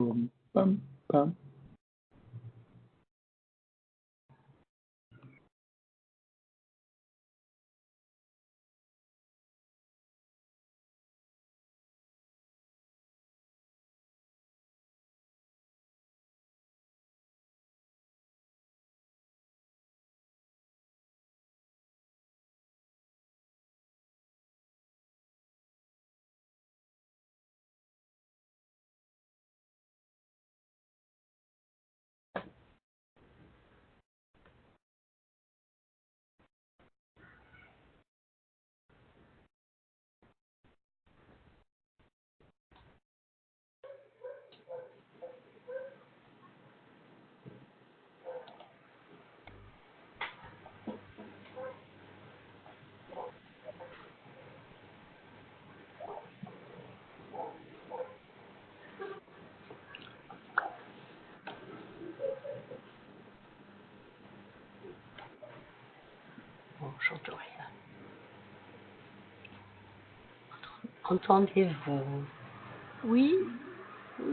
Pam, pam. Bon, j'entends rien. Entendez-vous? Oui.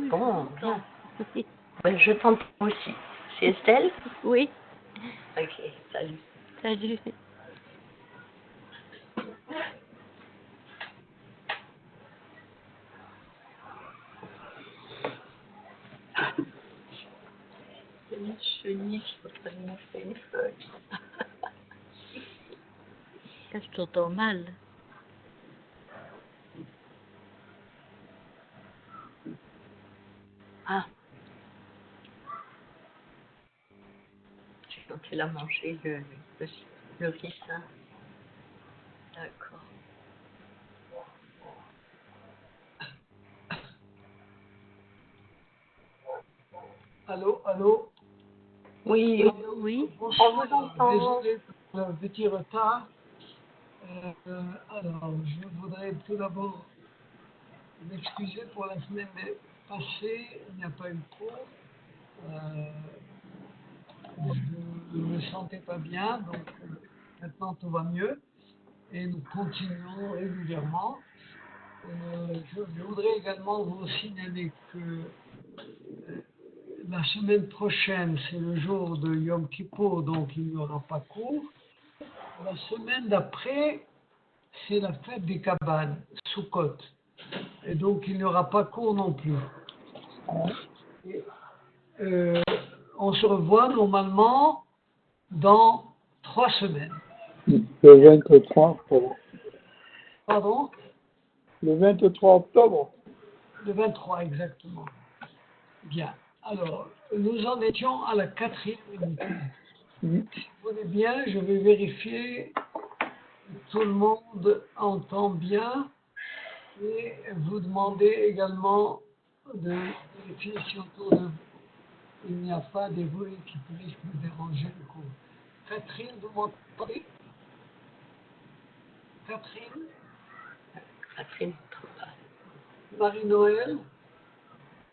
Bon, bien. Ben, je t'entends aussi. C'est Estelle? Oui. Ok, salut. Salut. Une chenille contre une feuille. Je t'entends mal. Ah. Donc elle a mangé le ricin. D'accord. Allô, allô. Oui, Oui. on vous entend. Désolé pour le petit retard. Alors, je voudrais tout d'abord m'excuser pour la semaine passée. Il n'y a pas eu de cours. Je ne me sentais pas bien, donc maintenant tout va mieux. Et nous continuons régulièrement. Je voudrais également vous signaler que la semaine prochaine, c'est le jour de Yom Kippour, donc il n'y aura pas cours. La semaine d'après, c'est la fête des cabanes, Sukkot. Et donc, il n'y aura pas cours non plus. Et, on se revoit normalement dans 3 semaines. Le 23 octobre. Pardon? Le 23 octobre. Le 23, exactement. Bien. Alors, nous en étions à la 4e minute. Si vous voulez bien, je vais vérifier que tout le monde entend bien et vous demander également de vérifier si autour de vous, il n'y a pas des bruits qui puissent me déranger le cours. Catherine, vous m'entendez? Catherine? Catherine. Marie-Noël?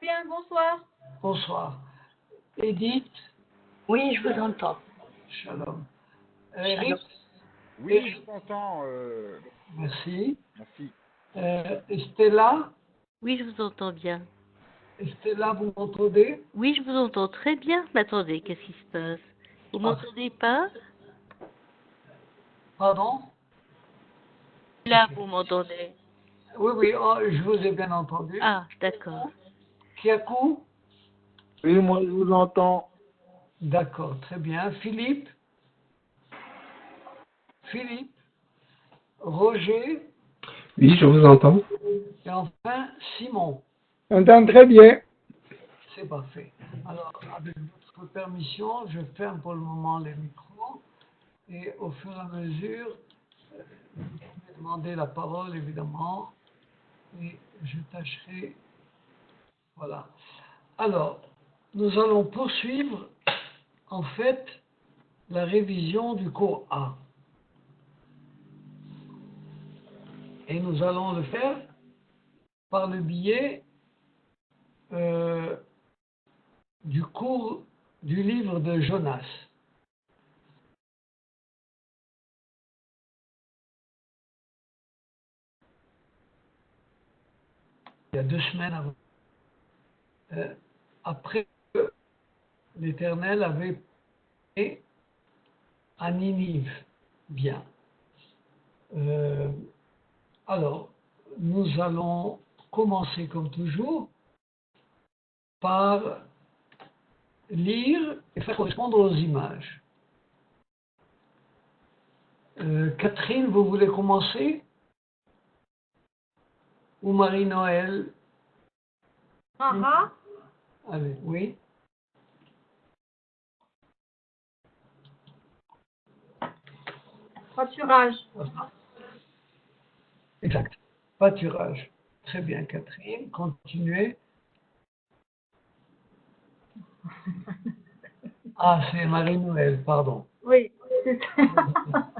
Bien, bonsoir. Bonsoir. Edith? Oui, je vous entends. Shalom. Eric? Oui, je t'entends. Merci. Merci. Estella? Oui, je vous entends bien. Estella, vous m'entendez? Oui, je vous entends très bien. Mais attendez, qu'est-ce qui se passe? Vous m'entendez pas? Pardon? Là, vous m'entendez. Oui, oui, oh, je vous ai bien entendu. Ah, d'accord. Kiakou? Oui, moi je vous entends. D'accord, très bien. Philippe? Philippe? Roger? Oui, je vous entends. Et enfin, Simon. J'entends très bien. C'est parfait. Alors, avec votre permission, je ferme pour le moment les micros et au fur et à mesure, vous pouvez demander la parole, évidemment, et je tâcherai. Voilà. Alors, nous allons poursuivre, en fait, la révision du cours A. Et nous allons le faire par le biais du cours du livre de Jonas. Il y a 2 semaines avant. après que l'Éternel avait parlé à Ninive. Bien. Alors, nous allons commencer comme toujours par lire et faire correspondre aux images. Catherine, vous voulez commencer? Ou Marie-Noël? Allez, oui. Pâturage. Exact. Pâturage. Très bien, Catherine. Continuez. Ah, c'est Marie-Noël, pardon. Oui, c'est ça.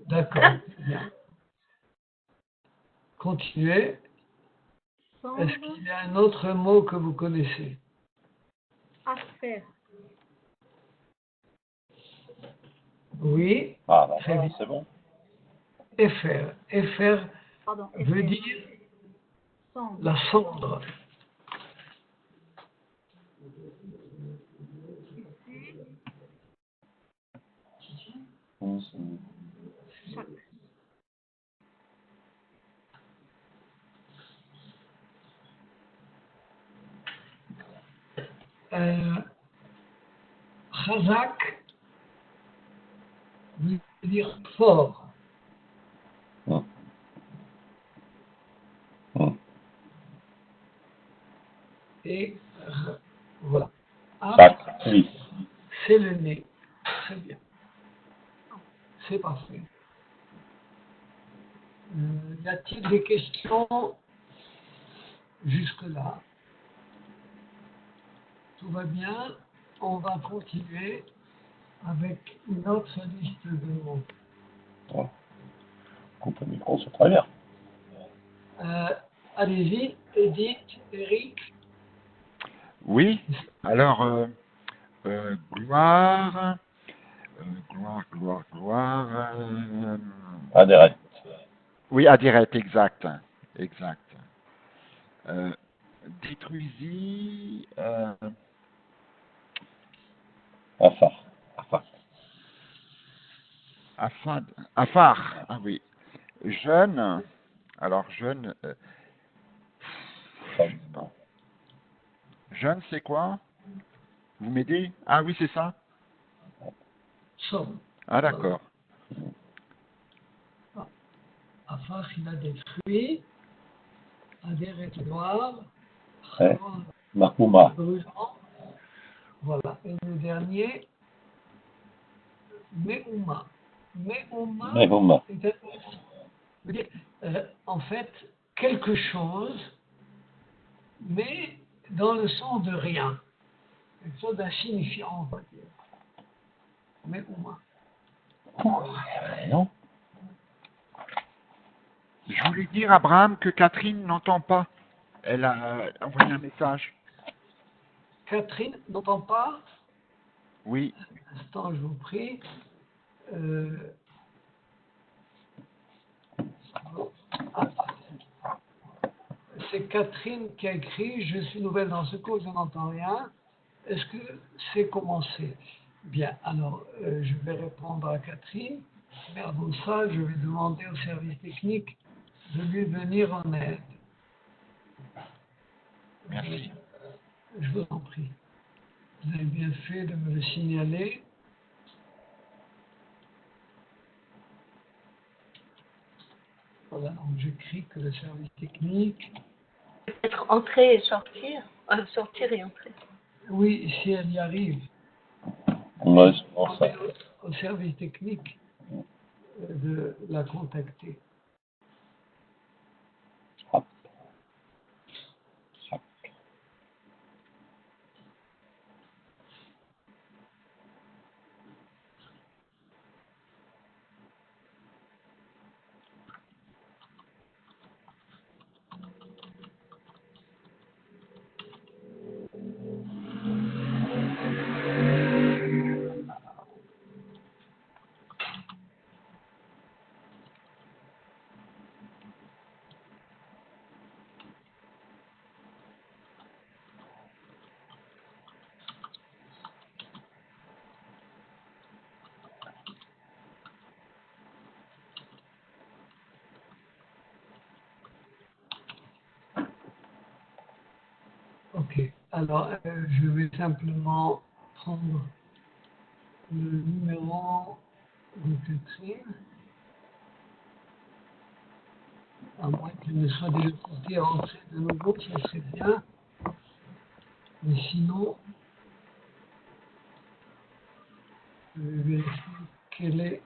D'accord. Bien. Continuez. Cendre, Est-ce qu'il y a un autre mot que vous connaissez? affaire. Oui. Ah, bah, Très bien. c'est bon. Éphère. Éphère Pardon. veut effet. dire Cendre. la cendre. Chaque. Chazak veut dire fort. Hum. Hum. Et voilà. Ah, Tac, oui. c'est le nez. Très bien. C'est parfait. Y a-t-il des questions jusque-là? Tout va bien. On va continuer avec une autre liste de mots. Bon. Coupe le micro, c'est très bien. Allez-y, Edith, Eric. Oui, alors, gloire, gloire. Adhérent. Oui, Adiret, exact. Exact. Détruisit. Afar. Afar, ah oui. Jeune, alors jeune. Je sais pas. Jeune, c'est quoi? Vous m'aidez? Ah oui, c'est ça? Somme. Ah d'accord. Afar, il a détruit. Adhérent noir. Ouais. Mahmouma. Brûlant. Voilà. Et le dernier, Mehouma. Mehouma Mahmouma. est veut dire, en fait, quelque chose, mais dans le sens de rien. Quelque chose d'insignifiant, on va dire. Mehouma. Non. Je voulais dire à Abraham que Catherine n'entend pas. Elle a envoyé un message. Catherine n'entend pas. Oui. Un instant, je vous prie. Ah, c'est Catherine qui a écrit « Je suis nouvelle dans ce cours, je n'entends rien. Est-ce que c'est commencé ?» Bien, alors je vais répondre à Catherine. Mais avant ça, je vais demander au service technique de lui venir en aide. Merci. Je vous en prie. Vous avez bien fait de me le signaler. Voilà, donc j'écris que le service technique. Peut-être entrer et sortir. Sortir et entrer. Oui, si elle y arrive. Ouais, c'est pour ça. Au service technique de la contacter. Hop. Ok. Alors, je vais simplement prendre le numéro de Catherine, à moins qu'elle ne soit déjà portée à rentrer de nouveau, ça serait bien. Mais sinon, je vais vérifier quelle est.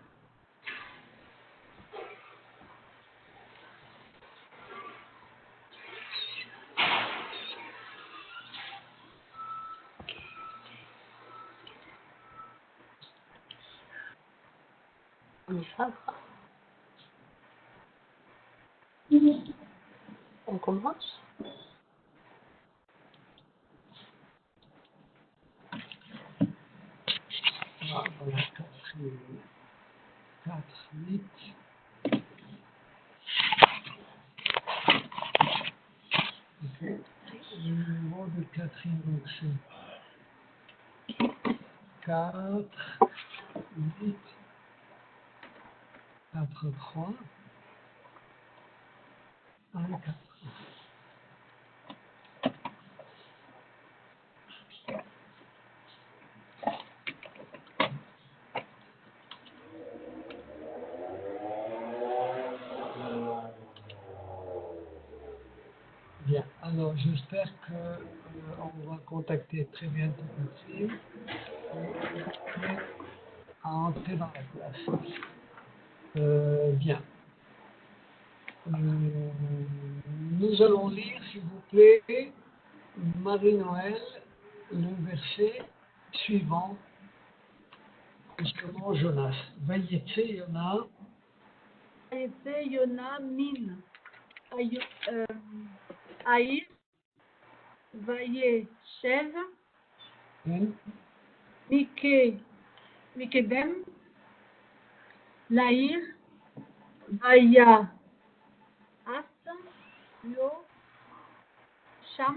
Mais ça va. On commence. Ah, voilà, 4, 8. Ok. Le numéro de Catherine, donc c'est 4, 8, 4, 3, 1, 4. Bien, alors j'espère que on va contacter très bientôt Catherine et à entrer dans la classe. Bien. Nous allons lire, s'il vous plaît, Marie-Noël, le verset suivant concernant Jonas. Vayetse Yona, Vayetse Yona min Aïr, Vayeshev, Mikedem, Laïr, Vaya As, Lo, Sham,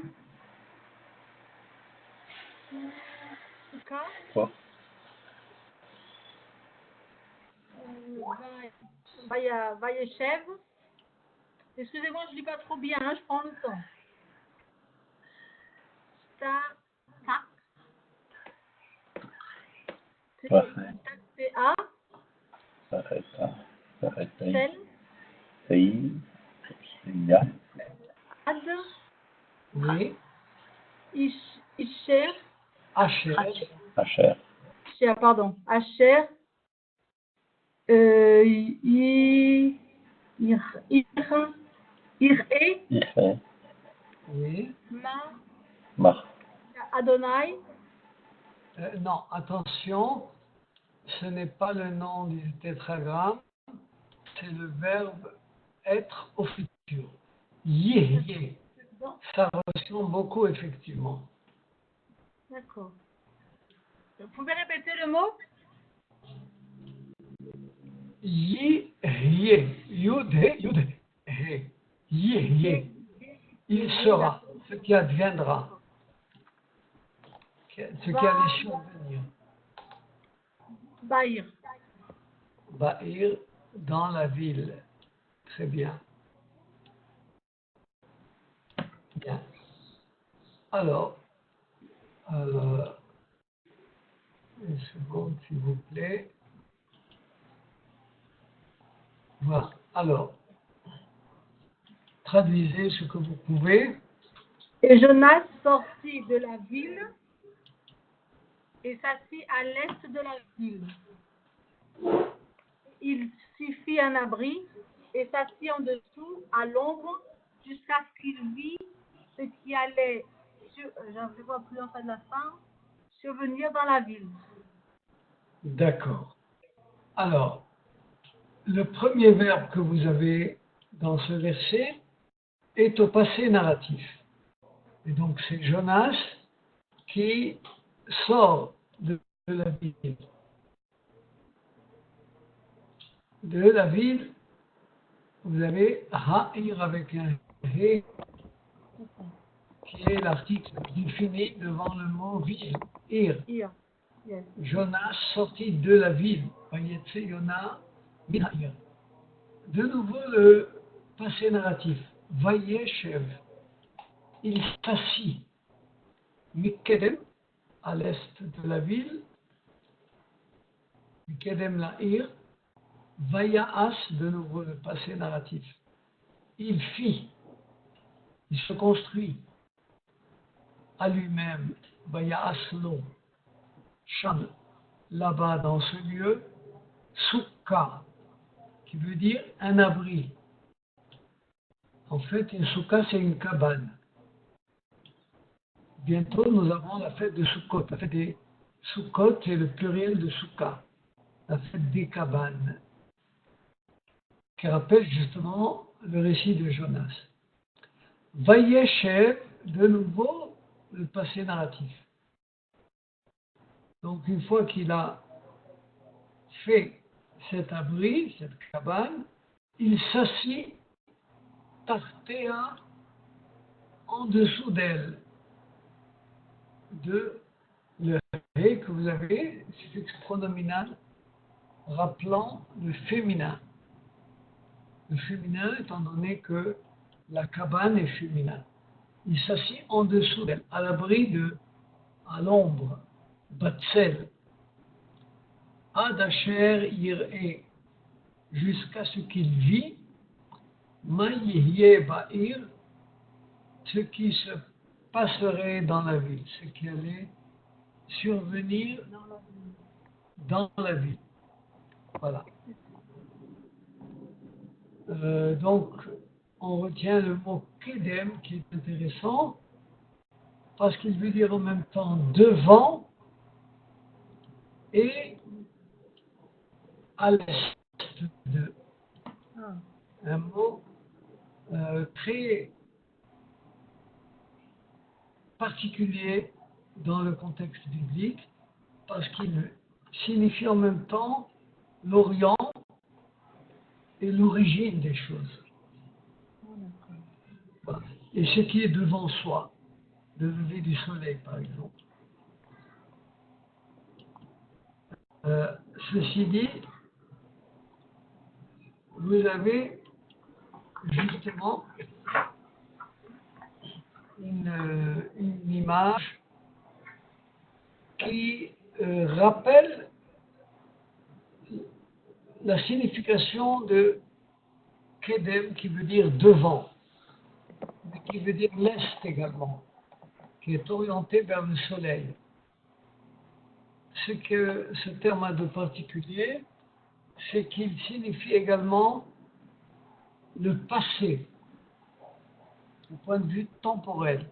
Suka, Quoi? Vayeshev. Excusez-moi, je ne lis pas trop bien, hein, je prends le temps. Ta, Parfait. Ta, Sel, Sei, Ya, Ad, oui, Isher, Asher, Asher, pardon, Asher, Iré, Ife, oui. Mach, Adonai, Non, attention, ce n'est pas le nom du tétragramme, c'est le verbe être au futur. Yé. Ça ressemble beaucoup, effectivement. D'accord. Vous pouvez répéter le mot? Yé, Yud, He. Yé. Il sera, ce qui adviendra, ce qui allait survenir. Baïr. Ba'ir, dans la ville. Très bien. Bien. Alors, une seconde, s'il vous plaît. Voilà. Alors, traduisez ce que vous pouvez. Et Jonas sortit de la ville et s'assit à l'est de la ville. Il s'y fit un abri et s'assit en dessous à l'ombre jusqu'à ce qu'il vit ce qui allait, je vois plus en fin de la fin, survenir dans la ville. D'accord. Alors, le premier verbe que vous avez dans ce verset est au passé narratif. Et donc, c'est Jonas qui sort de la ville. De la ville, vous avez ha'ir avec un he qui est l'article défini devant le mot ville. Ir. Here. Yes. Jonas sorti de la ville. Vayetse Yona min ha'ir. De nouveau le passé narratif. Vayeshev. Il s'assit. Mikedem, à l'est de la ville, Mikedem La'ir, Vayaas, de nouveau le passé narratif. Il fit, il se construit à lui-même, Vayaas Lo, Sham, là-bas dans ce lieu, Soukha, qui veut dire un abri. En fait, une soukha, c'est une cabane. Bientôt, nous avons la fête de Sukkot. La fête des Sukkot, c'est le pluriel de soukha, la fête des cabanes, qui rappelle justement le récit de Jonas. Vayeshev, de nouveau, le passé narratif. Donc, une fois qu'il a fait cet abri, cette cabane, il s'assit tartéa en dessous d'elle, de le ré que vous avez, suffixe pronominal, rappelant le féminin. Le féminin étant donné que la cabane est féminin. Il s'assit en dessous d'elle, à l'abri de, à l'ombre, Batzel, Adacher Yir'e, jusqu'à ce qu'il vit, Maïhye Ba'ir, ce qui se passerait dans la ville, ce qui allait survenir dans la ville. Voilà. Donc, on retient le mot Kedem qui est intéressant parce qu'il veut dire en même temps devant et à l'est de. Un mot très particulier dans le contexte biblique parce qu'il signifie en même temps l'Orient et l'origine des choses. Voilà. Et ce qui est devant soi, le lever du soleil par exemple. Ceci dit, vous avez justement une image qui rappelle la signification de Kedem qui veut dire devant, mais qui veut dire l'est également, qui est orienté vers le soleil. Ce que ce terme a de particulier, c'est qu'il signifie également le passé, du point de vue temporel.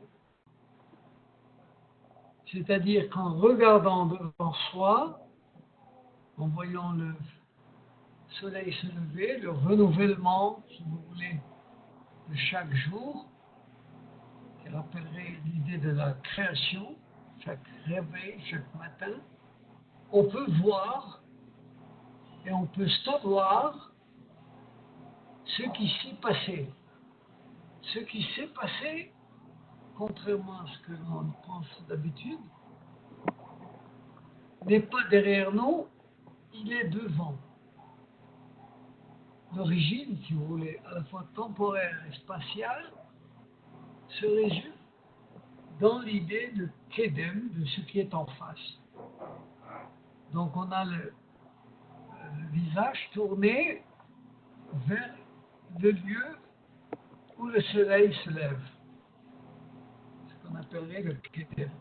C'est-à-dire qu'en regardant devant soi, en voyant le soleil se lever, le renouvellement, si vous voulez, de chaque jour, qui rappellerait l'idée de la création, chaque réveil, chaque matin, on peut voir et on peut savoir ce qui s'est passé. Ce qui s'est passé, contrairement à ce que l'on pense d'habitude, n'est pas derrière nous, il est devant. L'origine, si vous voulez, à la fois temporaire et spatiale, se résume dans l'idée de Kedem, de ce qui est en face. Donc on a le visage tourné vers le lieu où le soleil se lève, ce qu'on appellerait le Kedem.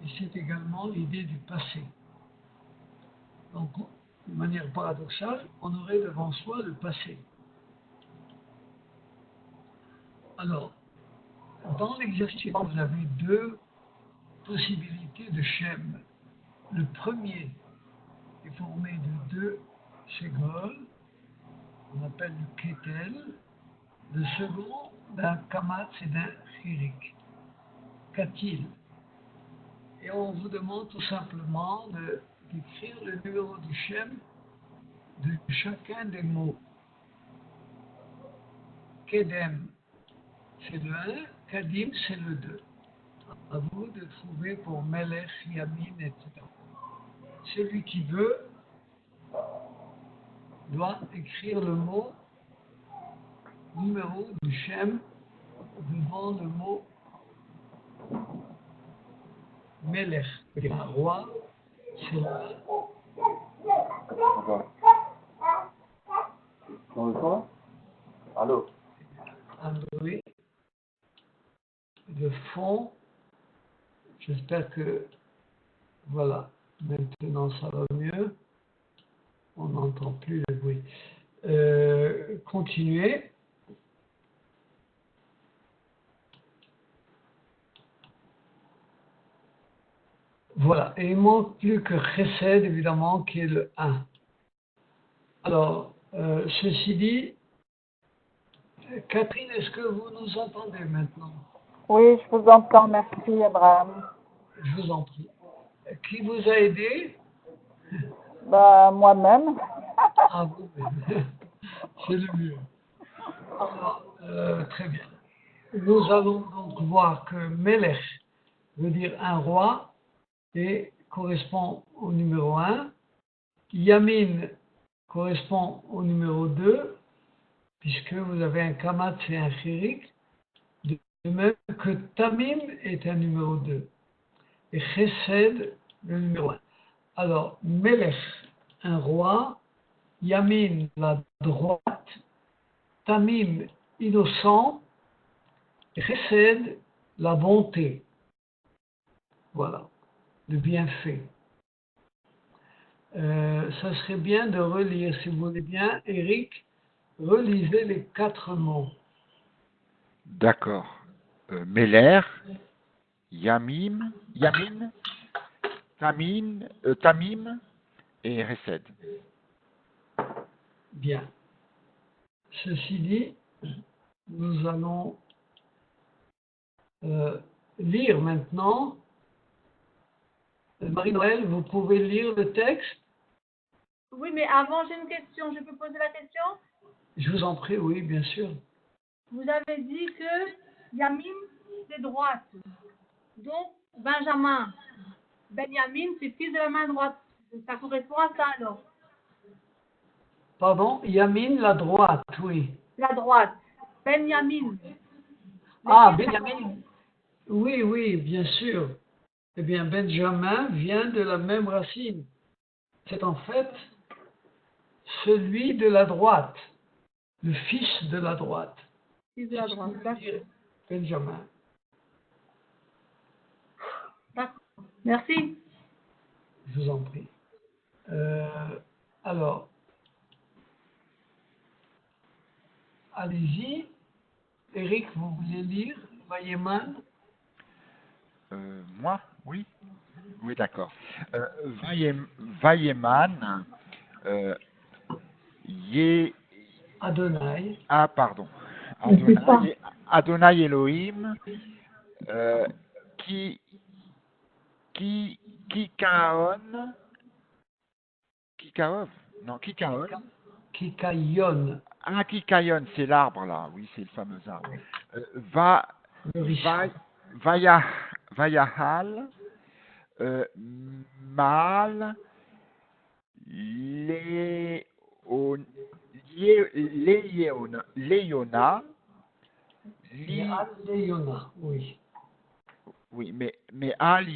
Et c'est également l'idée du passé. Donc, de manière paradoxale, on aurait devant soi le passé. Alors, dans l'exercice, vous avez deux possibilités de Shem. Le premier est formé de deux ségoles, on appelle le Ketel. Le second, d'un Kamatz et d'un Chirik. Qu'a-t-il? Et on vous demande tout simplement d'écrire le numéro du Shem de chacun des mots. Kedem, c'est le 1, Kadim, c'est le 2. À vous de trouver pour Melech, Yamin, etc. Celui qui veut doit écrire le mot, numéro du Shem devant le mot Melech, c'est un roi, c'est là. Allô? Android de fond. J'espère que, voilà, maintenant ça va mieux. On n'entend plus le bruit. Continuez. Voilà, et il ne manque plus que Chesed, évidemment, qui est le 1. Alors, ceci dit, Catherine, est-ce que vous nous entendez maintenant? Oui, je vous entends, merci Abraham. Je vous en prie. Qui vous a aidé? Bah, moi-même. Ah, vous-même. C'est le mieux. Alors, très bien. Nous allons donc voir que Melech veut dire un roi et correspond au numéro 1. Yamin correspond au numéro 2, puisque vous avez un Kamat et un Chirik, de même que Tamim est un numéro 2, et Chesed le numéro 1. Alors, Melech, un roi, Yamin, la droite, Tamim, innocent, et Chesed, la bonté. Voilà, le bienfait. Ça serait bien de relire, si vous voulez bien, Eric, relisez les 4 mots. D'accord. Meler, Yamin, Tamim et Resed. Bien. Ceci dit, nous allons lire maintenant. Marie-Noël, vous pouvez lire le texte? Oui, mais avant, j'ai une question. Je peux poser la question? Je vous en prie, oui, bien sûr. Vous avez dit que Yamin, c'est droite. Donc, Benjamin, Benjamin, c'est fils de la main droite. Ça correspond à ça, alors. Pardon, Yamin, la droite, oui. La droite. Benjamin. Ah, Benjamin. Oui, oui, bien sûr. Eh bien, Benjamin vient de la même racine. C'est en fait celui de la droite, le fils de la droite. Fils de la droite, d'accord. Benjamin. D'accord. Merci. Je vous en prie. Alors, allez-y. Eric, vous voulez lire Vayeman? Moi? Oui. Oui, d'accord. Vayeman, Adonai. Ah, pardon. Adonai Elohim, Kikaon, Kikaon. Kikayon. Ah, Kikayon, c'est l'arbre là. Oui, c'est le fameux arbre. Le riche. Vayahal, Mal, Léona, Léona, oui. oui, mais Al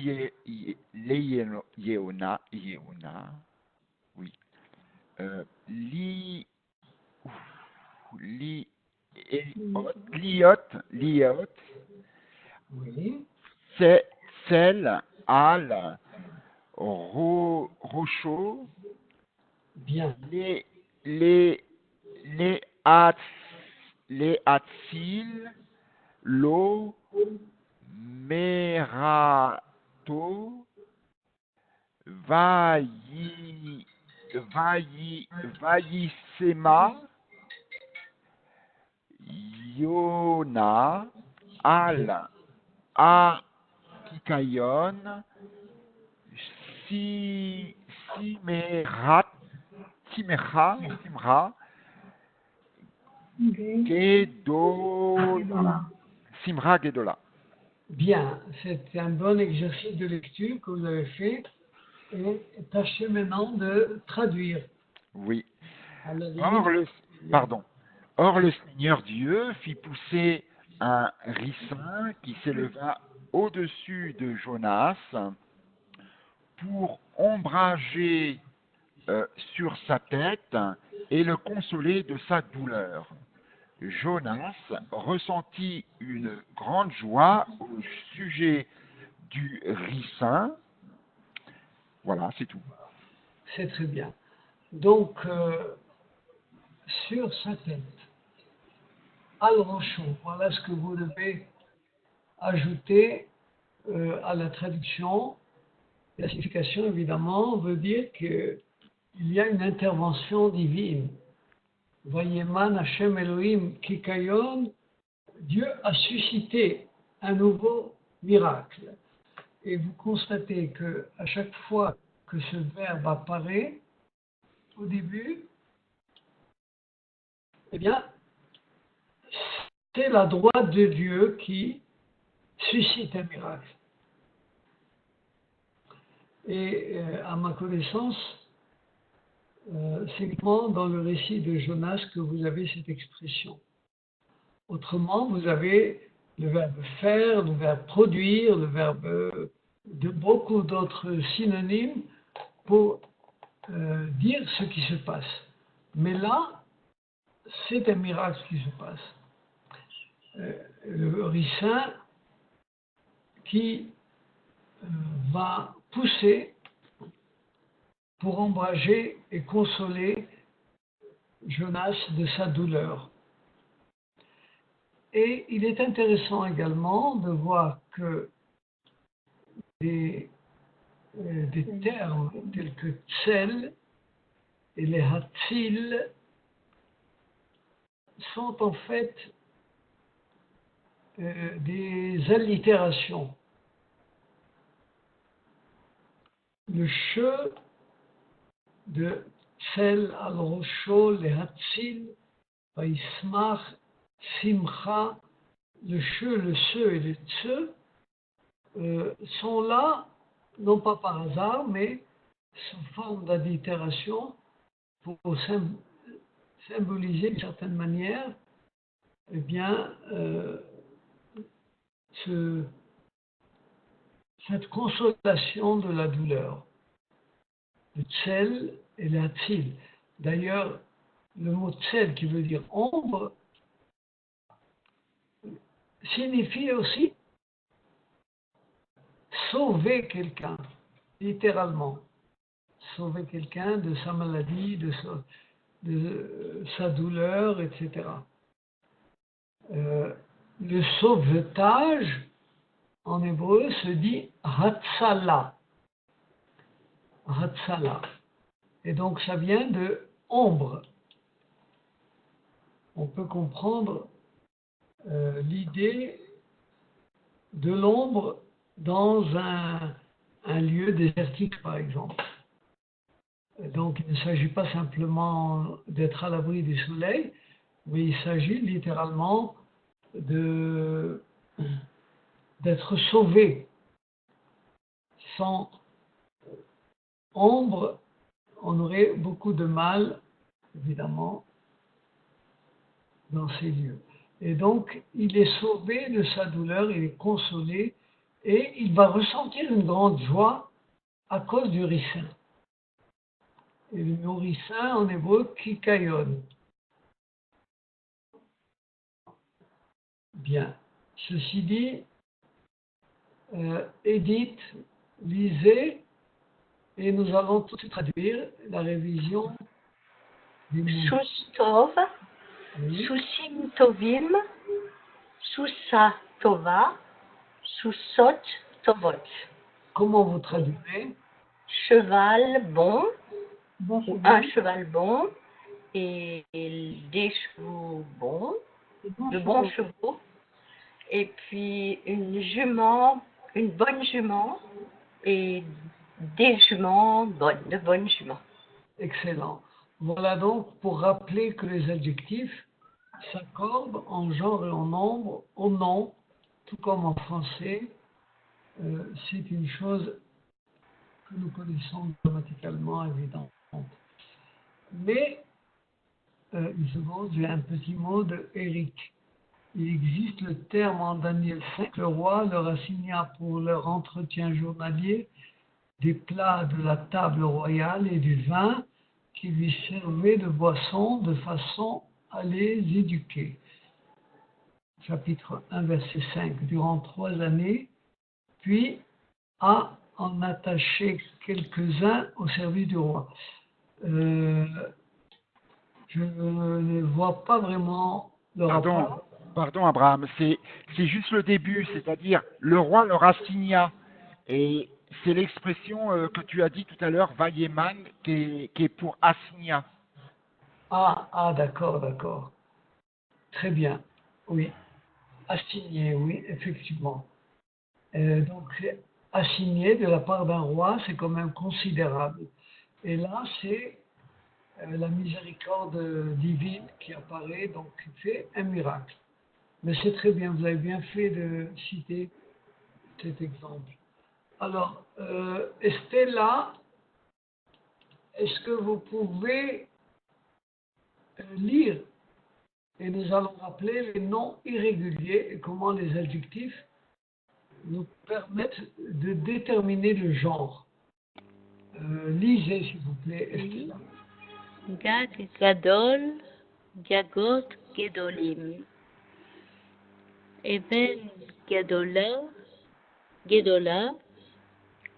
Léona, oui. Liot, Oui. Cel, Al, Rocho, Bien. les Atsil, Lo, Merato, Vaïsema, Yona, Al, Kikayon, Simra, Simra Gedola. Bien. C'est un bon exercice de lecture que vous avez fait. Et tâchez maintenant de traduire. Oui. À la Or limite, Or le Seigneur Dieu fit pousser un ricin qui s'éleva au-dessus de Jonas pour ombrager sur sa tête et le consoler de sa douleur. Jonas ressentit une grande joie au sujet du ricin. Voilà, c'est tout. C'est très bien. Donc, sur sa tête, al-Rochon, voilà ce que vous devez ajouter à la traduction. La signification, évidemment, veut dire qu'il y a une intervention divine. Vayeman Hashem Elohim Kikayon, Dieu a suscité un nouveau miracle. Et vous constatez que à chaque fois que ce verbe apparaît, au début, eh bien, c'est la droite de Dieu qui suscite un miracle. Et à ma connaissance, c'est uniquement dans le récit de Jonas que vous avez cette expression. Autrement, vous avez le verbe faire, le verbe produire, le verbe de beaucoup d'autres synonymes pour dire ce qui se passe. Mais là, c'est un miracle qui se passe. Le ricin qui va pousser pour ombrager et consoler Jonas de sa douleur. Et il est intéressant également de voir que des termes tels que tsel et les hatzil sont en fait des allitérations. Le che de tsel al rosho, les hatzil, vaismach, simcha, le che, le se et le tse sont là, non pas par hasard, mais sous forme d'allitération pour symboliser d'une certaine manière, eh bien, cette consolation de la douleur. Le tsel et le hatzil. D'ailleurs, le mot tsel qui veut dire ombre signifie aussi sauver quelqu'un, littéralement. Sauver quelqu'un de sa maladie, de sa douleur, etc. Le sauvetage, en hébreu, se dit hatzala. Hatzala. Et donc ça vient de ombre. On peut comprendre l'idée de l'ombre dans un lieu désertique, par exemple. Donc il ne s'agit pas simplement d'être à l'abri du soleil, mais il s'agit littéralement d'être sauvé. Sans ombre, on aurait beaucoup de mal, évidemment, dans ces lieux. Et donc, il est sauvé de sa douleur, il est consolé, et il va ressentir une grande joie à cause du ricin. Et le mot ricin, en hébreu, kikayon. Bien. Ceci dit, Edith, lisez, et nous allons tout de suite traduire la révision des mots. Soustov, Sousim Tovim, Sousa Tova, Sousot Tovot. Comment vous traduirez? Cheval bon, ou un cheval bon, et des chevaux bons, de bons chevaux, et puis une jument, une bonne jument, et des juments bonnes, de bonnes juments. Excellent. Voilà donc pour rappeler que les adjectifs s'accordent en genre et en nombre au nom, tout comme en français. C'est une chose que nous connaissons grammaticalement évidente. Mais, une seconde, j'ai un petit mot de Eric. il existe le terme en Daniel 5, le roi leur assigna pour leur entretien journalier des plats de la table royale et du vin qui lui servaient de boisson de façon à les éduquer. Chapitre 1, verset 5, durant 3 années, puis à en attacher quelques-uns au service du roi. Je ne vois pas vraiment le rapport. Pardon Abraham, c'est juste le début, c'est-à-dire le roi leur assigna. Et c'est l'expression que tu as dit tout à l'heure, Vayeman, qui est pour assigna. D'accord. Très bien, oui. Assigné, oui, effectivement. Donc, assigné de la part d'un roi, c'est quand même considérable. Et là, c'est la miséricorde divine qui apparaît, donc qui fait un miracle. Mais c'est très bien, vous avez bien fait de citer cet exemple. Alors, Estella, est-ce que vous pouvez lire et nous allons rappeler les noms irréguliers et comment les adjectifs nous permettent de déterminer le genre. Lisez, s'il vous plaît, Estella. Gag, Gadol, Gagot, Gedolim. Even, Gedola,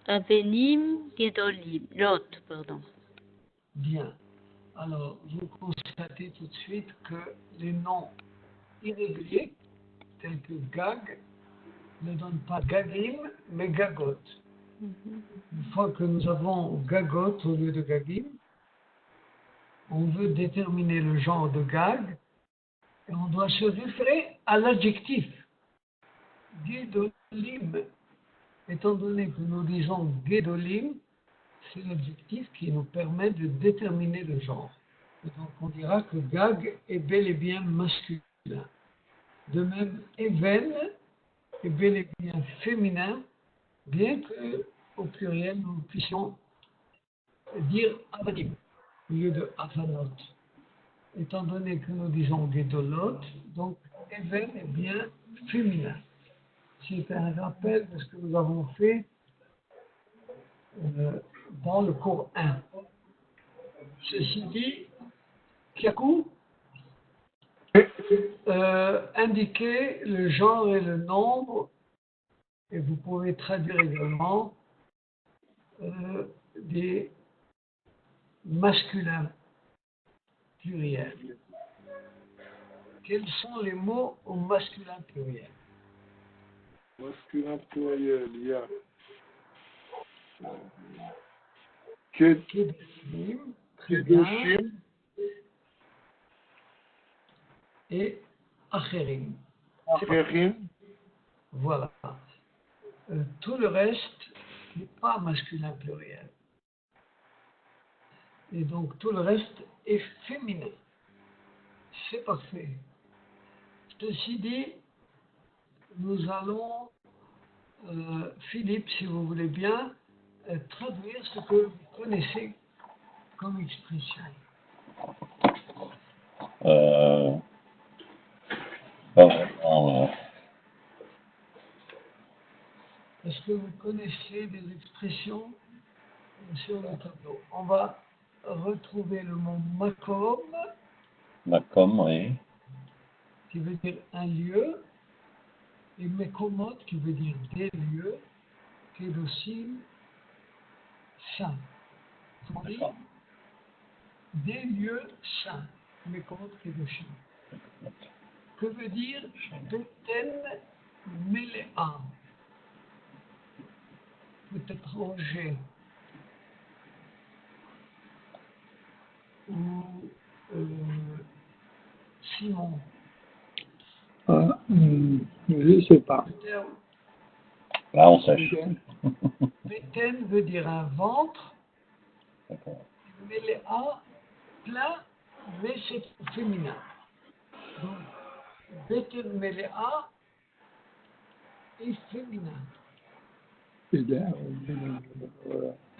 Avenim, Gedolim. Lot, pardon. Bien. Alors, vous constatez tout de suite que les noms irréguliers, tels que Gag, ne donnent pas Gagim, mais Gagot. Une fois que nous avons Gagot au lieu de Gagim, on veut déterminer le genre de Gag et on doit se référer à l'adjectif. Gedolim, étant donné que nous disons Gedolim, c'est l'adjectif qui nous permet de déterminer le genre. Et donc on dira que Gag est bel et bien masculin. De même, Even est bel et bien féminin, bien que au pluriel nous puissions dire Avanim au lieu de Avanot. Étant donné que nous disons Gedolot, donc Even est bien féminin. C'est un rappel de ce que nous avons fait dans le cours 1. Ceci dit, Kiakou, indiquez le genre et le nombre, et vous pouvez traduire également des masculins pluriels. Quels sont les mots au masculin pluriel? Masculin pluriel, il y a Kedoshim, et Acherim. Voilà. Tout le reste n'est pas masculin pluriel. Et donc tout le reste est féminin. C'est parfait. Ceci dit, nous allons, Philippe, si vous voulez bien, traduire ce que vous connaissez comme expression. Est-ce que vous connaissez des expressions sur le tableau? On va retrouver le mot makom. Makom, oui. Qui veut dire un lieu, et mekomot qui veut dire des lieux, kedoshim, saints. On dit des lieux saints, mekomot kedoshim. Que veut dire beten melea? Peut-être Roger ou Simon. Je ne sais pas. Là, on sèche. Beten veut dire un ventre. D'accord. Melea, plein, mais c'est féminin. Donc, Beten Melea est féminin.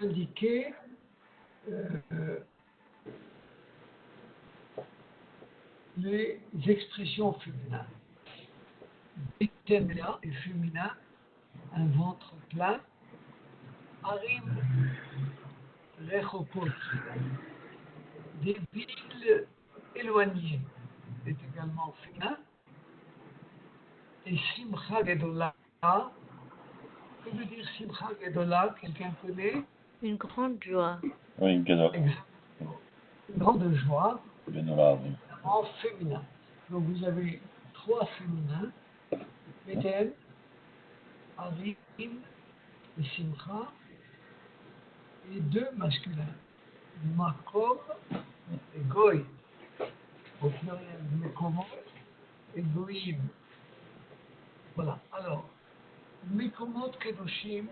Indiquer les expressions féminines. Betemla est féminin, un ventre plein. Arim Rechokot, des villes éloignées, est également féminin. Et Simcha Gedola, que veut dire Simcha Gedola? Quelqu'un connaît? Une grande joie. Oui, Gadol. Exactement. Une grande joie, Benola, oui. en féminin. Donc vous avez 3 féminins, Bethel, Arim et Simcha, et 2 masculins, Makom et Goy, au pluriel Mekomot et Goïm. Voilà, alors, Mekomot Kedoshim,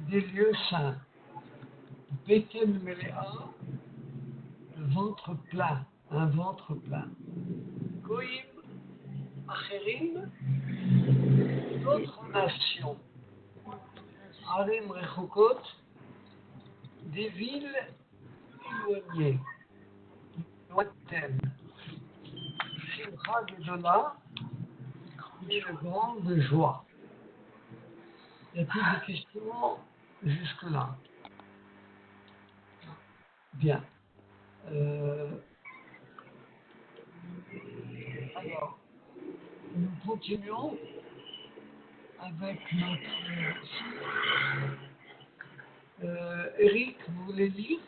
des lieux saints, Beten Melea, le ventre plein, un ventre plein. Goïm, Acherim, d'autres nations. Arim Rechokot, des villes éloignées, lointaines. Simcha Gedola, une grande joie. Y a-t-il des questions jusque-là? Bien. Alors, nous continuons avec notre... Eric, vous voulez lire?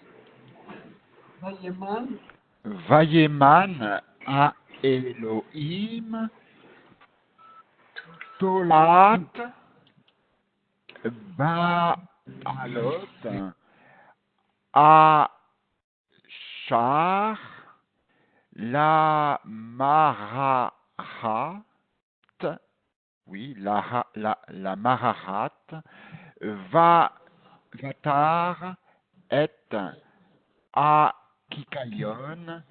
Vayeman, Vayeman a Elohim Tolat Baalot Ashar la Marahat, oui, la Marahat, Vatar et Akikayon,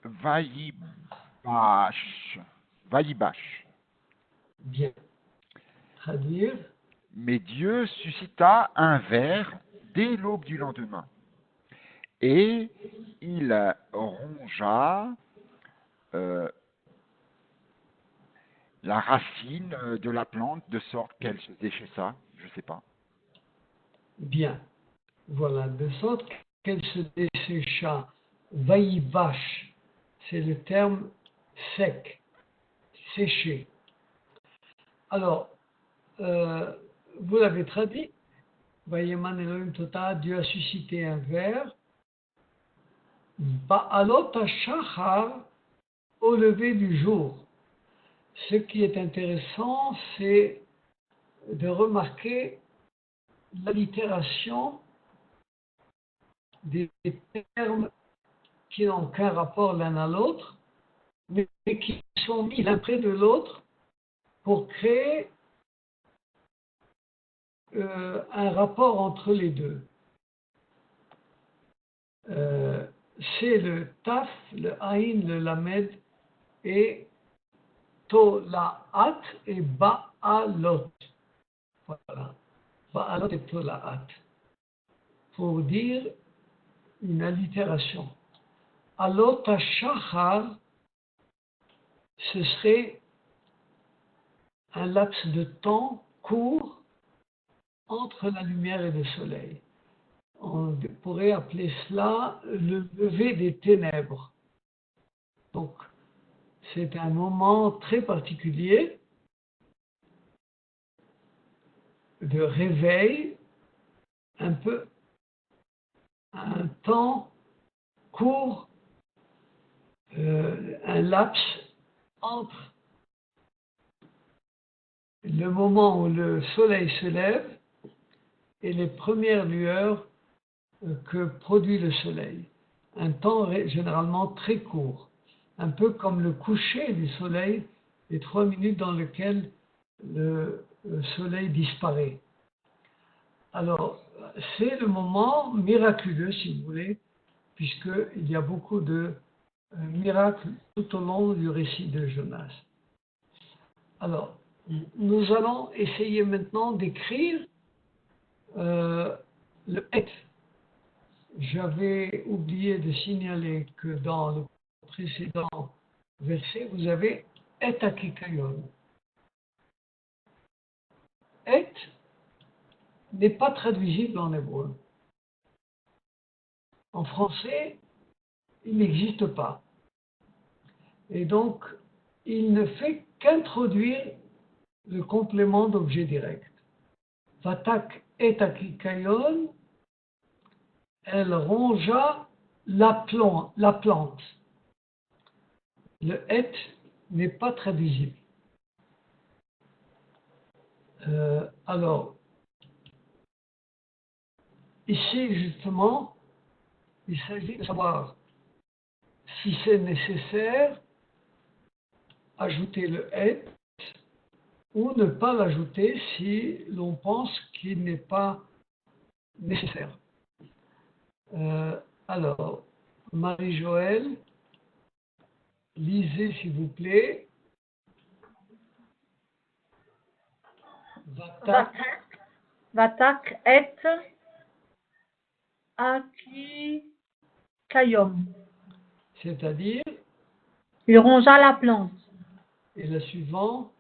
Vayibash. bien. Traduire, Mais Dieu suscita un ver dès l'aube du lendemain, et il rongea la racine de la plante de sorte qu'elle se déchaissa, je sais pas. bien. Voilà, de sorte qu'elle se dessécha. Vayivash, c'est le terme sec, séché. Alors, vous l'avez traduit. Vayeman Elohim Tota, Dieu a suscité un ver. Ba'alot hashachar, au lever du jour. Ce qui est intéressant, c'est de remarquer l'allitération des termes qui n'ont qu'un rapport l'un à l'autre, mais qui sont mis l'un près de l'autre pour créer un rapport entre les deux. C'est le Taf, le Aïn, le Lamed et Tola'at et Ba'alot. Voilà. Ba'alot et Tola'at. Pour dire une allitération. Alot HaShachar, ce serait un laps de temps court entre la lumière et le soleil. On pourrait appeler cela le lever des ténèbres. Donc, c'est un moment très particulier de réveil, un temps court, un laps entre le moment où le soleil se lève et les premières lueurs que produit le soleil. Un temps généralement très court, un peu comme le coucher du soleil, les 3 minutes dans lesquelles le soleil disparaît. Alors, c'est le moment miraculeux, si vous voulez, puisqu'il y a beaucoup de miracles tout au long du récit de Jonas. Alors, nous allons essayer maintenant d'écrire le et. J'avais oublié de signaler que dans le précédent verset, vous avez et akikayon. Et n'est pas traduisible en hébreu. En français, il n'existe pas. Et donc, il ne fait qu'introduire le complément d'objet direct. Vatak et akikayon, elle rongea la plante. Le et n'est pas traduisible. Alors, ici justement, il s'agit de savoir si c'est nécessaire ajouter le et ou ne pas l'ajouter si l'on pense qu'il n'est pas nécessaire. Alors, Marie-Joëlle, lisez s'il vous plaît. Vatak et akikayom. C'est-à-dire, Il rongea la plante. et le suivant,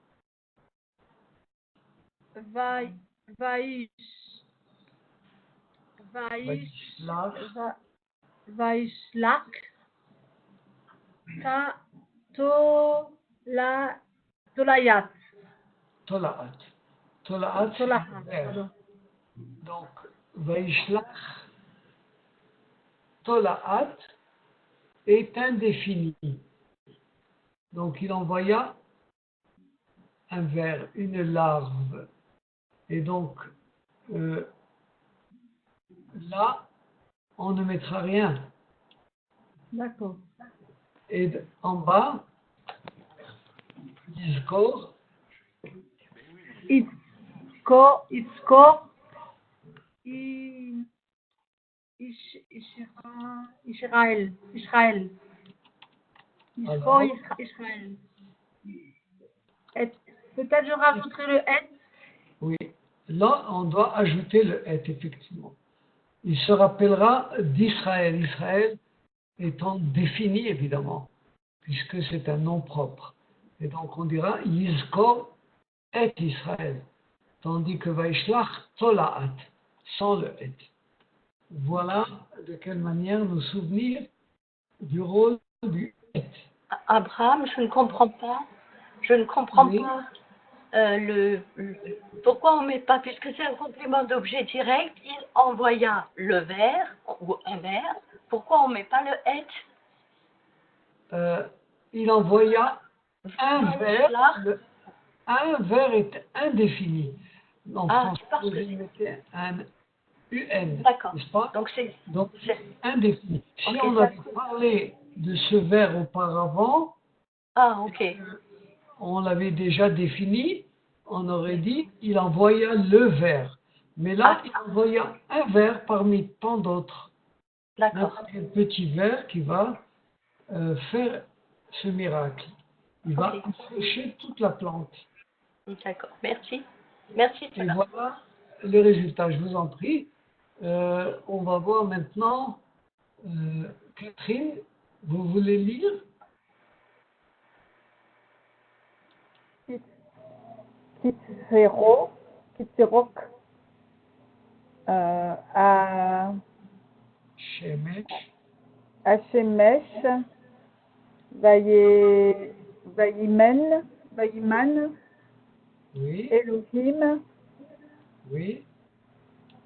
Vaishlach tolayat. Tolaat. Tolaat, c'est le verbe. Donc, Vaishlach Tolaat est indéfini. Donc, il envoya un ver, une larve. Et donc, là, on ne mettra rien. D'accord. Et en bas, Iskor, Itzkor, Israël. Iskor, Israël. Peut-être je rajouterai le et. Oui, là, on doit ajouter le et, effectivement. Il se rappellera d'Israël. Israël étant défini, évidemment, puisque c'est un nom propre. Et donc, on dira Yizkor et Israël, tandis que Vaishlach Tolaat, sans le et. Voilà de quelle manière nous souvenir du rôle du et. Abraham, je ne comprends pas. Je ne comprends pas pourquoi on ne met pas, puisque c'est un complément d'objet direct, il envoya le vers, ou un vers, pourquoi on ne met pas le et? Il envoya un vers. Un vers est indéfini. En français, vous mettez un UN, n'est-ce pas? Donc c'est indéfini. Si on avait parlé de ce vers auparavant, on l'avait déjà défini, on aurait dit il envoya le vers. Mais là, il envoya un vers parmi tant d'autres. Un petit vers qui va faire ce miracle. Il va empêcher toute la plante. D'accord, merci. Merci. Et voilà le résultat, je vous en prie. On va voir maintenant, Catherine, vous voulez lire? Kitserok, à Shemesh, Vayiman, oui. Elohim, oui.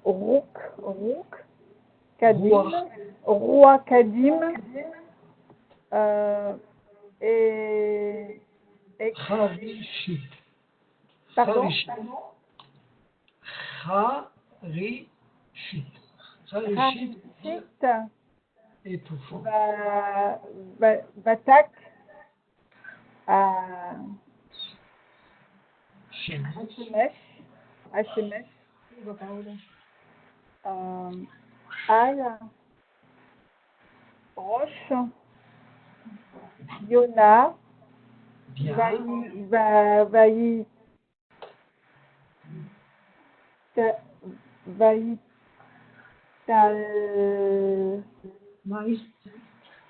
Rouk, Kadim, Roi Kadim, et Harishit. Pardon? Harishit. Étouffant. Batak, Shemesh, Al, Roche, Yona,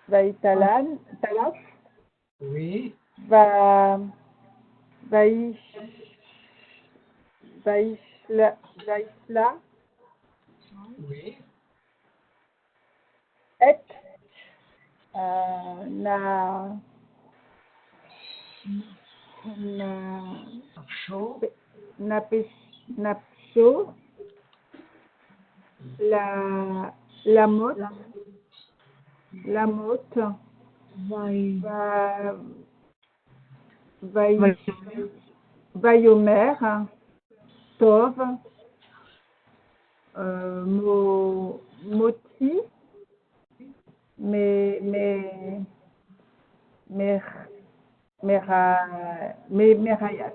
Vaïtalan, Talaf, Oui. Vaïsla, Oui. Et, Na, Chaud. Napso, la motte, Vaïomer, Tov, Moti, Merayat.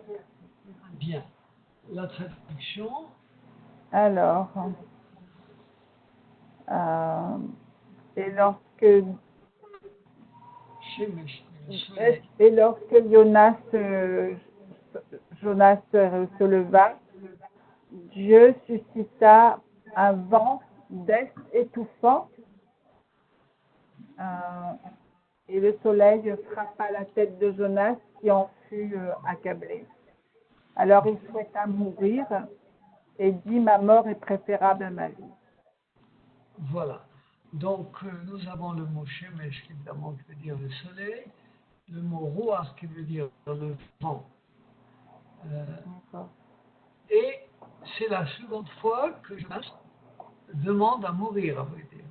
Bien. La traduction. Alors, et lorsque Jonas se leva, Dieu suscita un vent d'est étouffant, et le soleil frappa la tête de Jonas qui en fut accablé. Alors il souhaita mourir et dit: ma mort est préférable à ma vie. Voilà. Donc, nous avons le mot Shemesh, qui évidemment qui veut dire le soleil, le mot Ruach, qui veut dire le vent. Et c'est la seconde fois que Jonas demande à mourir, à vrai dire.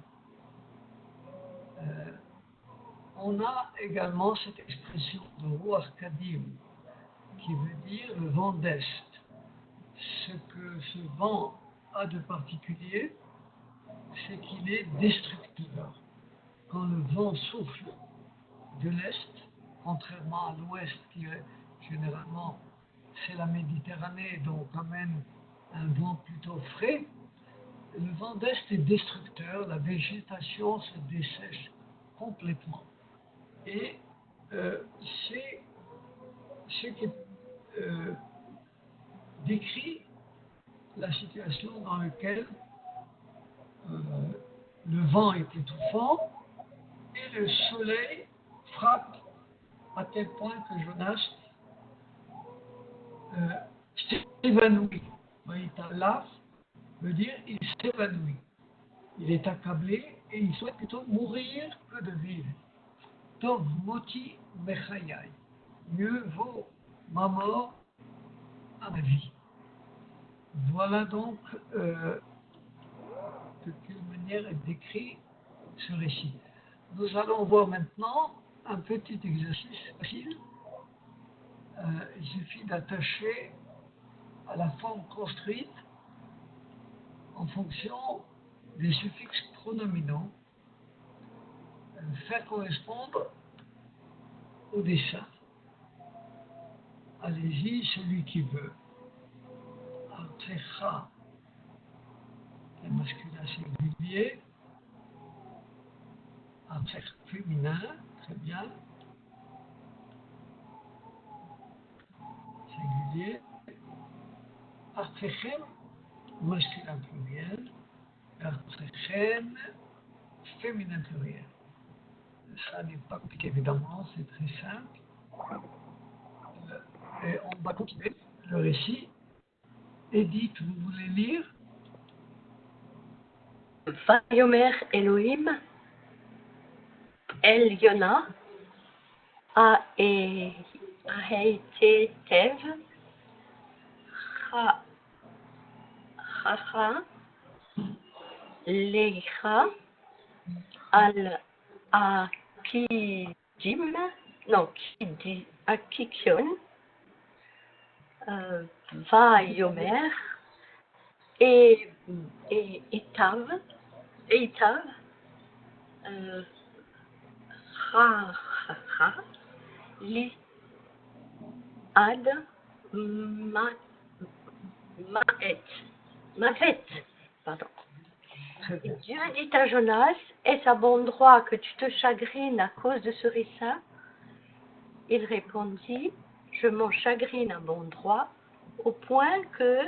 On a également cette expression de Ruach Kadim, qui veut dire le vent d'Est. Ce que ce vent a de particulier, c'est qu'il est destructeur. Quand le vent souffle de l'Est, contrairement à l'Ouest qui est généralement, c'est la Méditerranée, donc amène un vent plutôt frais, le vent d'Est est destructeur, la végétation se dessèche complètement. Et c'est ce qui décrit la situation dans laquelle le vent est étouffant et le soleil frappe à tel point que Jonas s'évanouit. Vaïtalaf veut dire il s'évanouit. Il est accablé et il souhaite plutôt mourir que de vivre. Tov moti mechayai. Mieux vaut ma mort à ma vie. Voilà donc de quelle manière est décrit ce récit. Nous allons voir maintenant un petit exercice facile. Il suffit d'attacher à la forme construite en fonction des suffixes pronominaux, faire correspondre au dessin. Allez-y, celui qui veut. Artecha, le masculin singulier. Artech féminin, très bien. Singulier. Artechem, masculin pluriel. Artechem, féminin pluriel. Ça n'est pas compliqué évidemment, c'est très simple. Et on va continuer le récit. Edith, vous voulez lire? Vayomer Elohim El Yona Aheite Tev Chacha Lecha Al Akidim Akikion Vayomer et Itav Chacha Li Ad Mavet, pardon. Et Dieu dit à Jonas: est-ce à bon droit que tu te chagrines à cause de ce ricin? Il répondit: je m'en chagrine à bon droit, au point que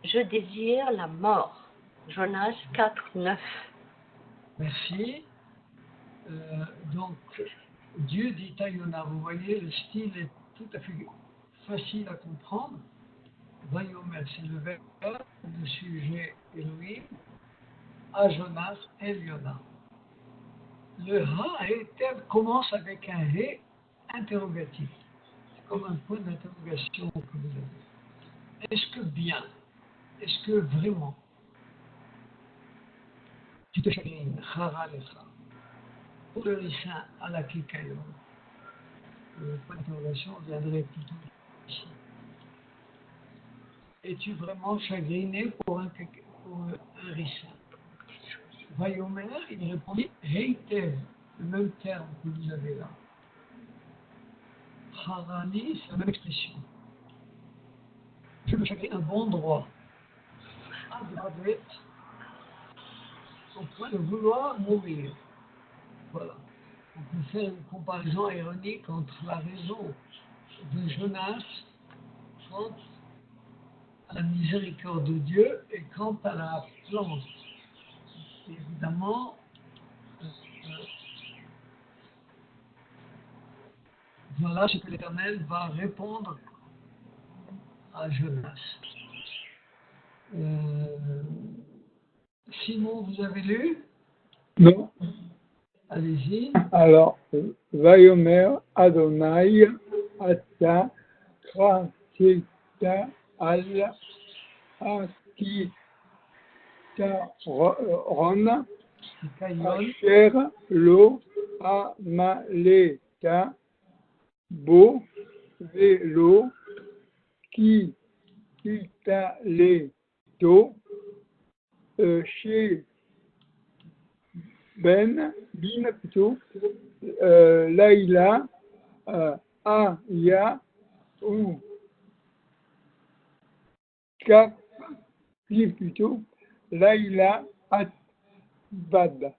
je désire la mort. Jonas 4, 9. Merci. Donc, Dieu dit à Yona, vous voyez, le style est tout à fait facile à comprendre. Vayomer, c'est le verbe, le sujet Elohim, à Jonas, El Yona. Le Ha commence avec un He interrogatif. C'est comme un point d'interrogation que vous avez. Est-ce que bien? Est-ce que vraiment? Tu te chagrines, Chara Lecha. Pour le ricin à la Kikayon, le point d'interrogation viendrait plutôt ici. Es-tu vraiment chagriné pour un ricin? Vayomer, il répondit Heitev, le même terme que vous avez là. Harani, c'est la même expression. Je me chagrine un bon droit. Adravet, au point de vouloir mourir. Voilà. On peut faire une comparaison ironique entre la raison de Jonas quant à la miséricorde de Dieu et quant à la plante. Évidemment, voilà ce que l'Éternel va répondre à Jonas. Simon, vous avez lu? Non. Allez-y. Alors, Vayomer Adonai Ata Kraseta Al Akitaron Asher Lo Amaleka Bo Velo Ki Kitaleto chez bin plutôt, Laïla, Aya, ou Kap, plutôt, Laïla, Atbad.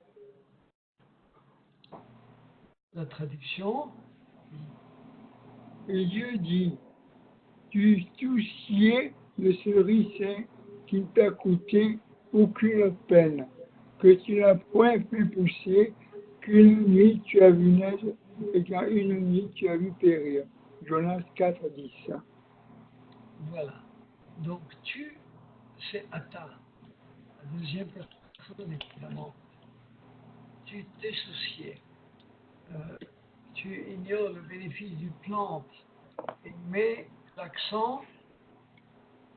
La traduction. Et Dieu dit, tu souciais de ce ricin qui t'a coûté aucune peine, que tu n'as point fait pousser, qu'une nuit tu as vu naître et qu'une nuit tu as vu périr. Jonas 4, 10. Voilà. Donc tu, c'est Ata, la deuxième personne évidemment. Tu t'es soucié. Tu ignores le bénéfice du plante et mets l'accent,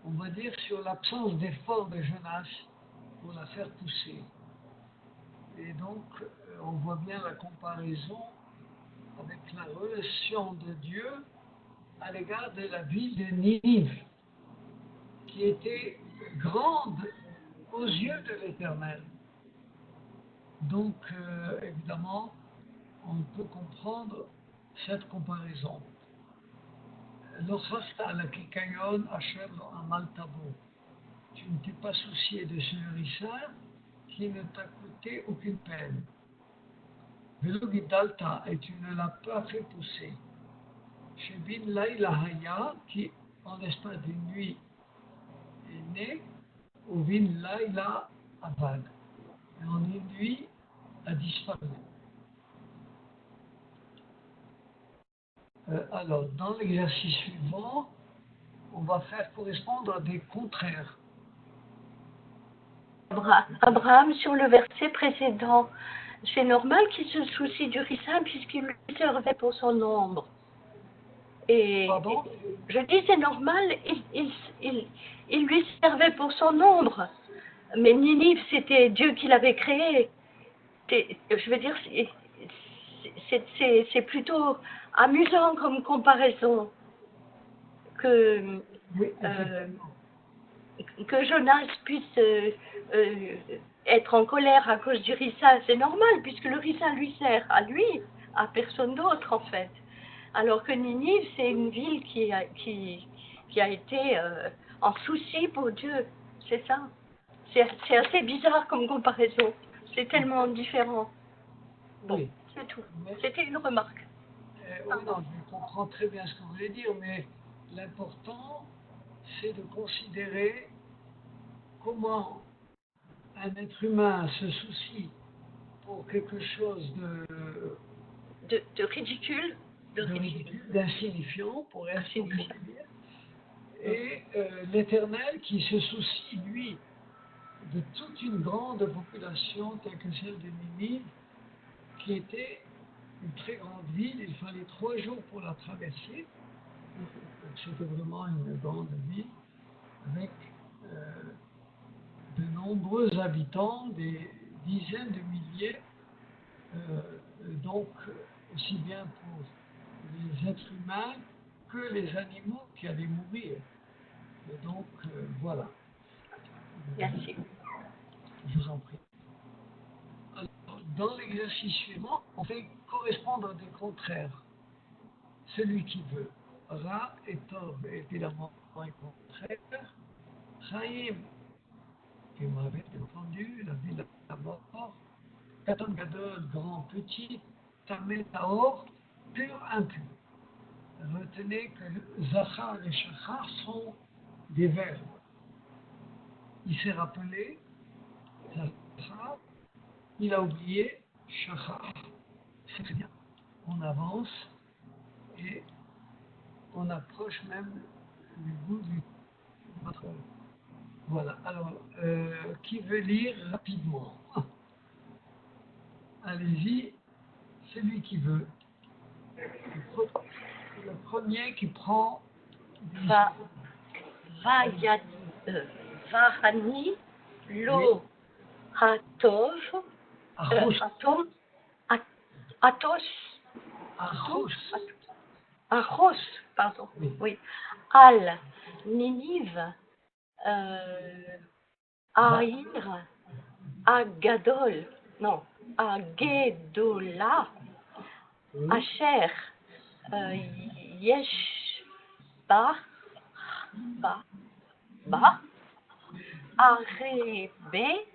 on va dire, sur l'absence d'effort de Jonas pour la faire pousser. Et donc, on voit bien la comparaison avec la relation de Dieu à l'égard de la ville de Ninive, qui était grande aux yeux de l'Éternel. Donc, évidemment, on peut comprendre cette comparaison. Tu ne t'es pas soucié de ce ricin qui ne t'a coûté aucune peine. Velogidalta, et tu ne l'as pas fait pousser. Chez Bin Laïla Haya, qui en l'espace d'une nuit est né, ou Bin Laïla Abad, et en une nuit a disparu. Alors, dans l'exercice suivant, on va faire correspondre des contraires. Abraham, sur le verset précédent, c'est normal qu'il se soucie du ricin puisqu'il lui servait pour son ombre. Et Pardon? je dis c'est normal, il lui servait pour son ombre. Mais Ninive, c'était Dieu qui l'avait créé. Je veux dire, c'est plutôt amusant comme comparaison que, Oui, que Jonas puisse être en colère à cause du ricin. C'est normal puisque le ricin lui sert à lui, à personne d'autre en fait. Alors que Ninive, c'est une ville qui a été en souci pour Dieu. C'est ça. C'est assez bizarre comme comparaison. C'est tellement différent. Bon, oui. c'est tout. C'était une remarque. Oui, non, je comprends très bien ce que vous voulez dire, mais l'important, c'est de considérer comment un être humain se soucie pour quelque chose de ridicule, d'insignifiant, pour ainsi dire. Et l'Éternel qui se soucie, lui, de toute une grande population telle que celle de Ninive, qui était une très grande ville, il fallait 3 jours pour la traverser. Donc c'était vraiment une grande ville avec de nombreux habitants, des dizaines de milliers, donc aussi bien pour les êtres humains que les animaux qui allaient mourir. Et donc voilà. Merci. Je vous en prie. Alors, dans l'exercice suivant, on fait correspondre des contraires. Celui qui veut. Ra et Tov, évidemment, un contraire. Chaim, qui m'avait entendu, la vie de la mort. Katan Gadol, grand, petit. Tamé Taor, pur, impur. Retenez que Zachar et Shachar sont des verbes. Il s'est rappelé, Zachar, il a oublié Shachar. C'est très bien. On avance et on approche même du bout du contrôle. Voilà. Alors, qui veut lire rapidement? Allez-y, celui qui veut. Le premier qui prend. Vahani, Lo, Hatov, Achos, pardon, oui, Al, Ninive, Aïr, Agadol, non, Agedola, Asher, Yeshba, Arebe,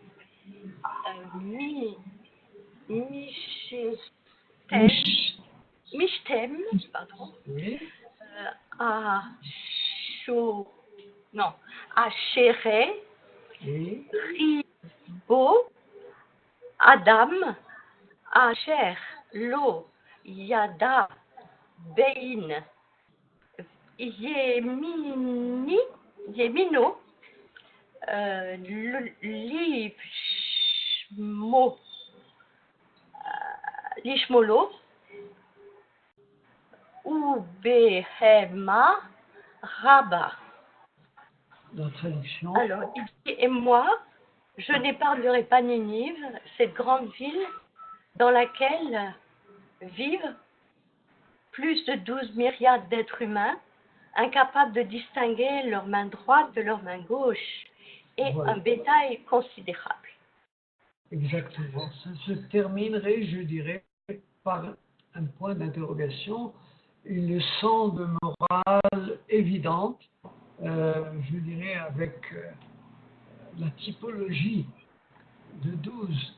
Mishtem, pardon, Ashere, Ribo, Adam, Asher, Lo, Yada, Bein, Yemino, Lishmolo, Ubehema, Rabba. La traduction. Alors, il dit, et moi, je n'épargnerai pas Ninive, cette grande ville dans laquelle vivent plus de 12 myriades d'êtres humains, incapables de distinguer leur main droite de leur main gauche, et voilà. Un bétail considérable. Exactement. Ça se terminerait, je dirais, par un point d'interrogation, une leçon de morale évidente, je dirais avec la typologie de 12,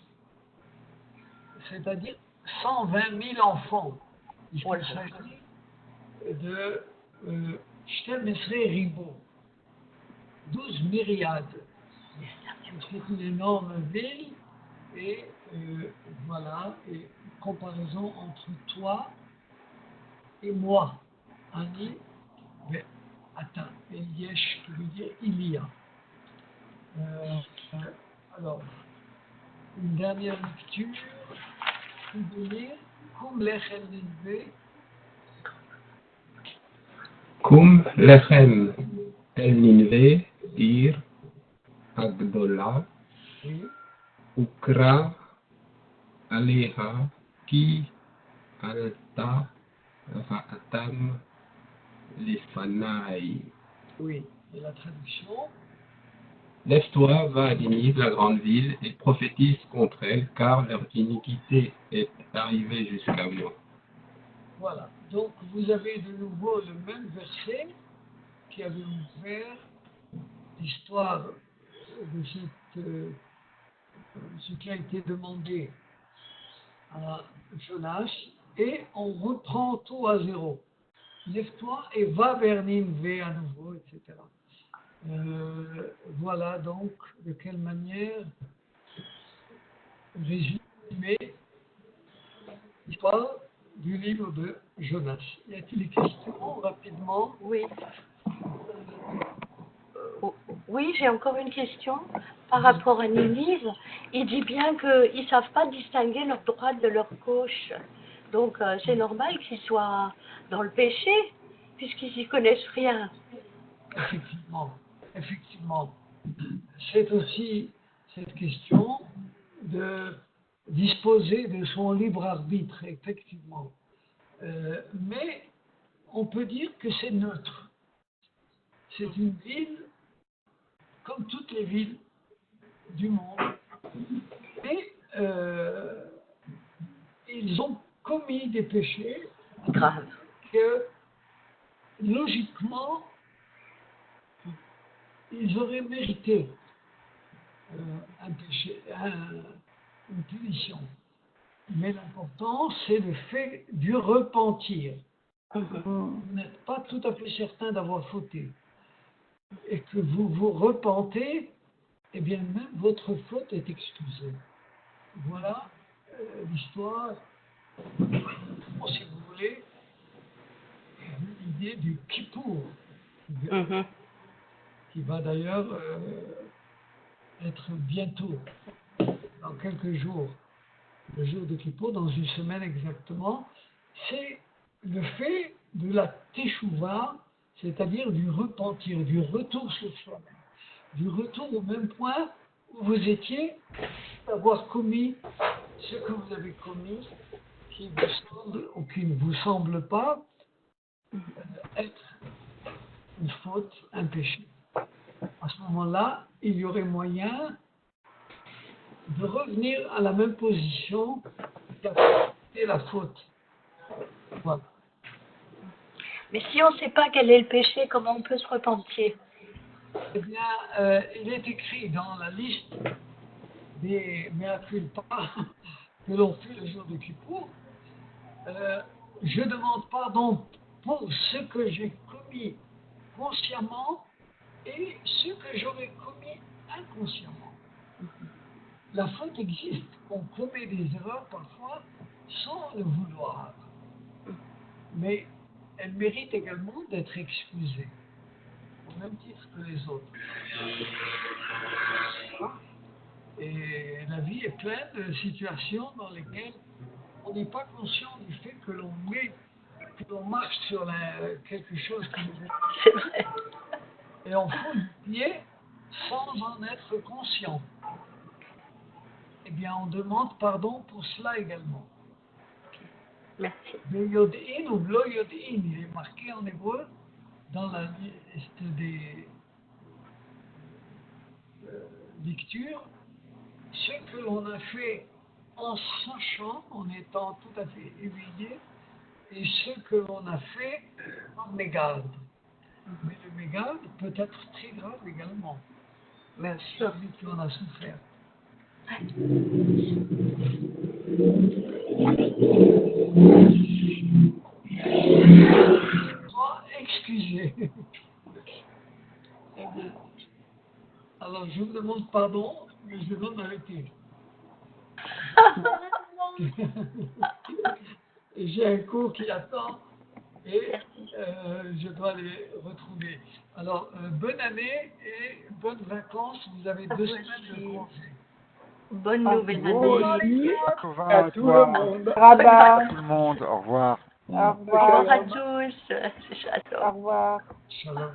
c'est-à-dire 120 000 enfants. Il s'agit de Shtemesre Ribo, 12 myriades. C'est une énorme ville et voilà, et comparaison entre toi et moi. Ani, attends, et Yesh, qui veut dire il y a. Alors, une dernière lecture, vous voulez, Kum lechem nilve. Kum lechem el ninve, ir, agdola, ukra, aleha, ki, alta, ra'atam, lifanai. Oui, et la traduction. Lève-toi, va à Ninive, la grande ville, et prophétise contre elle, car leur iniquité est arrivée jusqu'à moi. Voilà, donc vous avez de nouveau le même verset qui avait ouvert l'histoire de ce qui a été demandé à Jonas, et on reprend tout à zéro. Lève-toi et va vers Ninive à nouveau, etc. Voilà donc de quelle manière résumer parle du livre de Jonas. Y a-t-il des questions rapidement? Oui. Oui, j'ai encore une question par rapport à Ninive. Il dit bien qu'ils ne savent pas distinguer leur droite de leur gauche. Donc, c'est normal qu'ils soient dans le péché, puisqu'ils n'y connaissent rien. Effectivement. C'est aussi cette question de disposer de son libre arbitre, effectivement. Mais on peut dire que c'est neutre. C'est une ville comme toutes les villes du monde. Mais ils ont commis des péchés graves que, logiquement, ils auraient mérité un péché, une punition. Mais l'important, c'est le fait du repentir. Vous n'êtes pas tout à fait certain d'avoir fauté. Et que vous vous repentez, eh bien, même votre faute est excusée. Voilà l'histoire, si vous voulez, de l'idée du Kippour, qui va d'ailleurs être bientôt, dans quelques jours, le jour de Kippour, dans une semaine exactement. C'est le fait de la teshuva, c'est-à-dire du repentir, du retour sur soi-même, du retour au même point où vous étiez, d'avoir commis ce que vous avez commis, qui vous semble ou qui ne vous semble pas être une faute, un péché. À ce moment-là, il y aurait moyen de revenir à la même position et la faute. Voilà. Mais si on ne sait pas quel est le péché, comment on peut se repentir? Eh bien, il est écrit dans la liste des mea culpa que l'on fait le jour de Kippour. Je demande pardon pour ce que j'ai commis consciemment et ce que j'aurais commis inconsciemment. La faute existe. On commet des erreurs parfois sans le vouloir. Mais elle mérite également d'être excusée, au même titre que les autres. Et la vie est pleine de situations dans lesquelles on n'est pas conscient du fait que l'on marche sur quelque chose que nous avons. C'est vrai. Et on fout du pied sans en être conscient. Eh bien, on demande pardon pour cela également. Merci. Le yod-in ou lo yod-in, il est marqué en hébreu dans la liste des lectures, ce que l'on a fait en sachant, en étant tout à fait éveillé, et ce que l'on a fait en mégarde. Mais le mégarde peut être très grave également. Bien sûr. Celui qui en a souffert. Excusez. Alors, je vous demande pardon, mais je dois m'arrêter. J'ai un cours qui attend et je dois les retrouver. Alors, bonne année et bonnes vacances. Vous avez 2 semaines de congé. Bonne nouvelle Aussi, Tova à tout le monde. Rabat. tout le monde. Au revoir. Au revoir. Au revoir à tous. Shalom. Au revoir. Shalom.